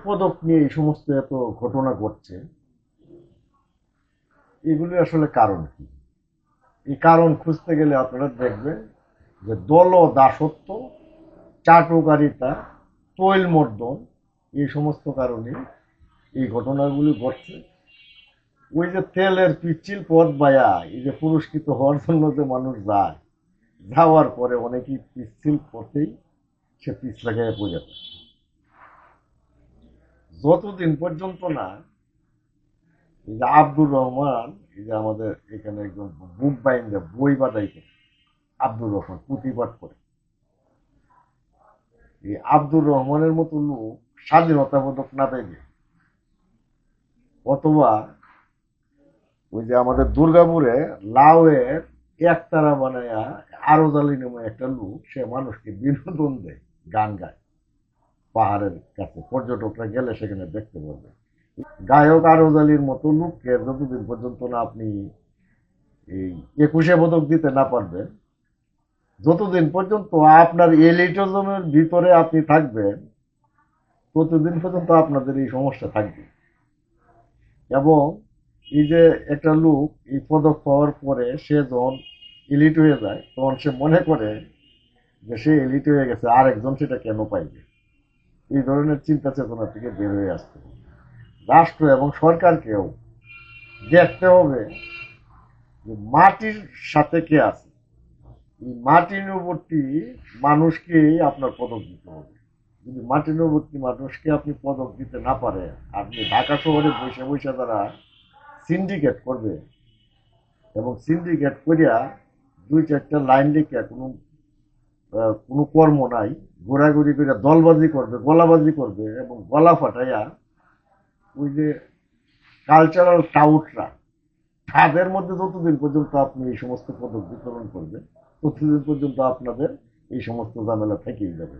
পদক নিয়ে এই সমস্ত এত ঘটনা ঘটছে, এগুলি আসলে কারণ কি? এই কারণ খুঁজতে গেলে আপনারা দেখবেন যে দল দাসত্ব, চাটুকারিতা, তৈলমর্দন, এই সমস্ত কারণে এই ঘটনাগুলি ঘটছে। ওই যে তেলের পিচ্ছিল পথ বায়া এই যে পুরস্কৃত হওয়ার জন্য যে মানুষ যায়, যাওয়ার পরে অনেকেই পিচ্ছিল পথেই সে পিছ লাগাইয়া পড়ে যায়। যতদিন পর্যন্ত না এই যে আব্দুর রহমান, এই যে আমাদের এখানে একজন বুক বাইন্দে বই বাদাই করে, আব্দুর রহমান প্রতিবাদ করে, এই আব্দুর রহমানের মতো লোক স্বাধীনতা পদক না পাইবে, অথবা ওই যে আমাদের দুর্গাপুরে লাউয়ের একতারা বানায়া আরজালি নামে একটা লোক, সে মানুষকে বিনোদন দেয়, গান গায় পাহাড়ের কাছে, পর্যটকরা গেলে সেখানে দেখতে পারবে। গায়ক আরজালির মতো লোককে যতদিন পর্যন্ত না আপনি এই 21 পদক দিতে না পারবেন, যতদিন পর্যন্ত আপনার এলিটিজমের ভিতরে আপনি থাকবেন, ততদিন পর্যন্ত আপনাদের এই সমস্যা থাকবে। এবং এই যে একটা লোক এই পদক পাওয়ার পরে সে যখন এলিট হয়ে যায়, তখন সে মনে করে যে সে এলিট হয়ে গেছে, আরেকজন সেটা কেন পাইবে। এই ধরনের চিন্তা চেতনা থেকে বের হয়ে আসতে হবে। রাষ্ট্র এবং সরকারকেও দেখতে হবে যে মাটির সাথে কে আছে। এই মাটির নিকটবর্তী মানুষকেই আপনার পদক দিতে হবে। যদি মাটির নিকটবর্তী মানুষকে আপনি পদক দিতে না পারেন, আপনি ঢাকা শহরে বসে বসে তারা সিন্ডিকেট করবে, এবং সিন্ডিকেট করিয়া 2-4টা লাইন লিখে কোনো কর্ম নাই, ঘোরাঘুরি করে দলবাজি করবে, গলাবাজি করবে, এবং গলা ফাটাইয়া ওই যে কালচারাল টাউটরা, তাদের মধ্যে যতদিন পর্যন্ত আপনি এই সমস্ত পদক বিতরণ করবেন, ততদিন পর্যন্ত আপনাদের এই সমস্ত ঝামেলা থেকেই যাবে।